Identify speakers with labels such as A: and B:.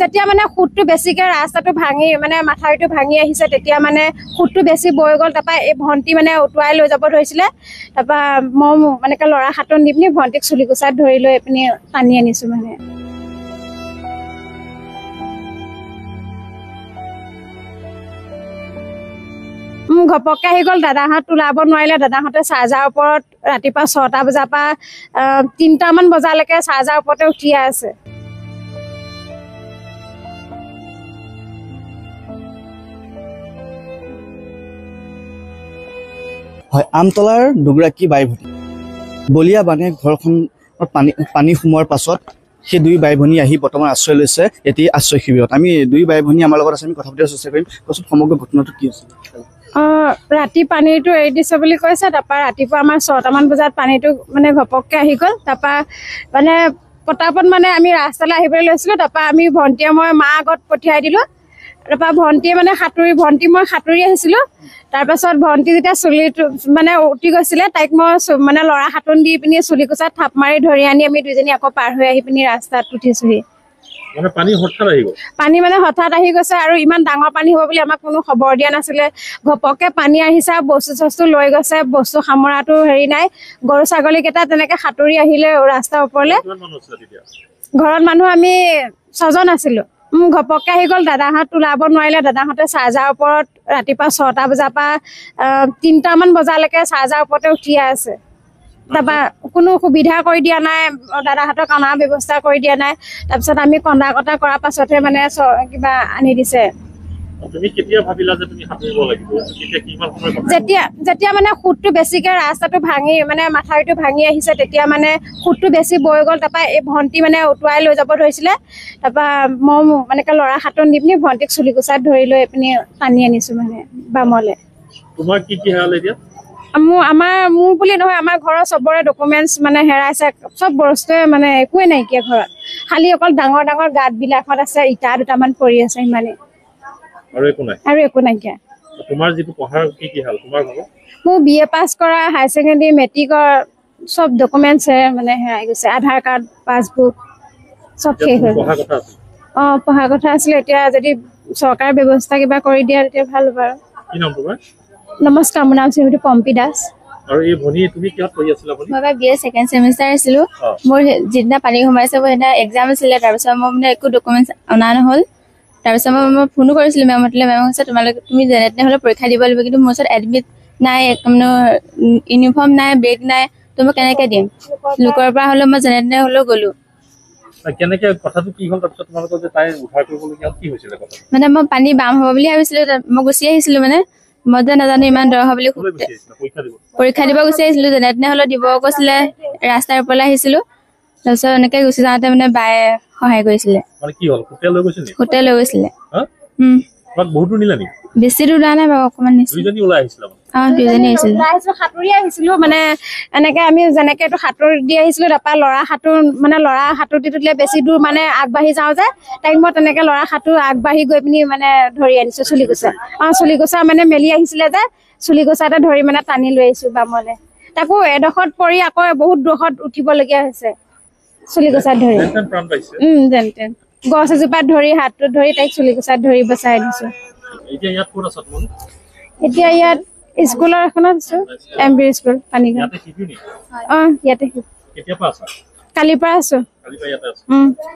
A: যেতিয়া মানে খুঁটটো বেছিকে ৰাস্তাটো ভাঙি মানে মাথাউৰিটো ভাঙি আহিছে তেতিয়া মানে খুঁটটো বেছি বৈ গ'ল। তাৰপৰা এই ভণ্টি মানে উটুৱাই লৈ যাব ধৰিছিলে। তাৰপৰা মই এনেকৈ ল'ৰা হাতত নি পিনি ভণ্টিক চুলিকোচাত ধৰি লৈ পিনি টানি আনিছোঁ মানে। ঘপককৈ আহি গ'ল। দাদাহঁত ওলাব নোৱাৰিলে। দাদাহঁতে চাৰ্জাৰ ওপৰত ৰাতিপুৱা 6টা বজাৰ পৰা 3টামান বজালৈকে চাৰ্জাৰ ওপৰতে উঠিয়ে আছে।
B: হয়, আমতলাৰ দুগৰাকী বাই ভনী বলিয়া বানে ঘৰখন পানী সোমোৱাৰ পাছত সেই দুই বাই ভনী আহি বৰ্তমান আশ্ৰয় লৈছে এটি আশ্ৰয় শিবিৰত। আমি দুই বাই ভনী আমাৰ লগত আছে, আমি কথা পাতিব চেষ্টা কৰিম। কচোন সমগ্ৰ ঘটনাটো কি হৈছে?
A: ৰাতি পানীটো এৰি দিছে বুলি কৈছে। তাৰপৰা ৰাতিপুৱা আমাৰ 6টামান বজাত পানীটো মানে ঘপককৈ আহি গ'ল। তাৰপৰা মানে পটাপট মানে আমি ৰাস্তালৈ আহিবলৈ লৈছিলোঁ। তাৰপৰা আমি ভণ্টিয়ে মই মা আগত পঠিয়াই দিলোঁ। তাৰপৰা ভণ্টিয়ে মানে মই সাঁতুৰি আহিছিলোঁ। তাৰপাছত ভণ্টি যেতিয়া চুলিটো মানে উঠি গৈছিলে তাইক মই মানে ল'ৰা হাতত দি পিনি চুলিকোচাত থাপ মাৰি ধৰি আনি আমি দুইজনী আকৌ পাৰ হৈ আহি পিনি ৰাস্তাত উঠিছোহি। পানী মানে হঠাৎ আহি গৈছে আৰু ইমান ডাঙৰ পানী হ'ব বুলি আমাক কোনো খবৰ দিয়া নাছিলে। ঘপককৈ পানী আহিছে আৰু বস্তু লৈ গৈছে। বস্তু সামৰাটো হেৰি নাই। গৰু ছাগলীকেইটা তেনেকৈ সাঁতুৰি আহিলে ৰাস্তাৰ ওপৰলৈ। ঘৰত মানুহ আমি 6জন আছিলোঁ। ঘপককৈ আহি গ'ল। দাদাহঁত ওলাব নোৱাৰিলে। দাদাহঁতে চাৰ্জাৰ ওপৰত ৰাতিপুৱা 6টা বজাৰ পৰা 3টামান বজালৈকে চাৰ্জাৰ ওপৰতে উঠিয়ে আছে। তাৰপৰা কোনো সুবিধা কৰি দিয়া নাই। দাদাহঁতক অনাৰ ব্যৱস্থা কৰি দিয়া নাই। তাৰপিছত আমি কন্দা কটা কৰাৰ পাছতহে মানে কিবা আনি দিছে। যেতিয়া মানে খুঁটটো বেছিকে ৰাস্তাটো ভাঙি মানে মাথাউৰিটো ভাঙি আহিছে তেতিয়া মানে খুঁটটো বেছি বৈ গ'ল। তাৰপৰা এই ভণ্টি মানে উটুৱাই লৈ যাব ধৰিছিলে। তাৰপৰা মই এনেকৈ ল'ৰা হাতত নি পিনি ভণ্টিক চুলিকোচাত ধৰি লৈ পিনি টানি আনিছোঁ মানে বামলৈ। মোৰ বুলি নহয়, আমাৰ ঘৰৰ চবৰে ডকুমেণ্টছ মানে হেৰাইছে। চব বস্তুৱে মানে একোৱে নাইকিয়া ঘৰত। খালি অকল ডাঙৰ ডাঙৰ গাঁতবিলাকত আছে, ইটা দুটামান পৰি আছে সিমানেই। আৰু একো নাইকিয়া। মোৰ BA পাছ কৰা, হায়াৰ ছেকেণ্ডেৰী, মেট্ৰিকৰ চব ডকুমেণ্টছ মানে হেৰাই গৈছে। আধাৰ কাৰ্ড, পাছবুক চব শেষ হৈ গ'ল। পঢ়াৰ কথা আছিলে। এতিয়া যদি চৰকাৰে ব্যৱস্থা কিবা কৰি দিয়ে তেতিয়া ভাল হ'ব আৰু। নমস্কাৰ, মোৰ নাম শ্ৰীমতী পম্পী দাস।
C: মই BA ছেকেণ্ড ছেমিষ্টাৰ আছিলোঁ। মোৰ যিদিনা পানী সোমাইছে মোৰ সেইদিনা এক্সাম আছিলে। তাৰপিছত মই মানে একো ডকুমেণ্টছ অনা নহ'ল। তাৰপিছত মই ফোনো কৰিছিলোঁ মেমহঁতলৈ। মেম কৈছে তুমি যেনে তেনে হ'লেও পৰীক্ষা দিব লাগিব, কিন্তু মোৰ ওচৰত এডমিট নাই, ইউনিফৰ্ম নাই, বেগ নাই, তো মই কেনেকৈ দিম? লোকৰ পৰা হ'লেও মই যেনে তেনে হ'লেও গ'লোঁ। মানে মই পানী বাম হ'ব বুলি ভাবিছিলোঁ। মই গুচি আহিছিলোঁ। মানে মই যে নাজানো ইমান দৰ হ'ব বুলি পৰীক্ষা দিব গুচি আহিছিলোঁ। যেনে তেনে হ'লেও দিব কৈছিলে। ৰাস্তাৰ ওপৰলৈ আহিছিলোঁ। তাৰপিছত এনেকৈ গুচি যাওঁতে মানে বায়ে সহায় কৰিছিলে। হোটেল লৈ গৈছিলে। বেছি দূৰ নাই বাৰু, অকণমান নিছিলোঁ। দুইজনী আহিছিলোঁ।
A: সাঁতুৰি আহিছিলোঁ মানে এনেকৈ আমি যেনেকৈ এইটো সাঁতোৰ দি আহিছিলোঁ। তাৰপৰা ল'ৰা সাঁতোৰ দি দিলে বেছি দূৰ মানে আগবাঢ়ি যাওঁ যে তাইক মই তেনেকৈ ল'ৰা সাঁতোৰ আগবাঢ়ি গৈ পিনি মানে ধৰি আনিছোঁ চুলিকোচা। চুলিকোচা মানে মেলি আহিছিলে যে চুলিকোচাতে ধৰি মানে টানি লৈ আহিছোঁ বামলৈ। তাকো এডোখৰত পৰি আকৌ বহুত দূৰত উঠিবলগীয়া হৈছে চুলিকোচাত ধৰি। যেন তেন গছ এজোপাত ধৰি হাতটোত ধৰি তাইক চুলিকোচাত ধৰি বচাই দিছোঁ। এতিয়া ইয়াত স্কুলৰ এখনত আছোঁ, MB স্কুল পানীগাঁও। ইয়াতে কালিৰ পৰা আছোঁ।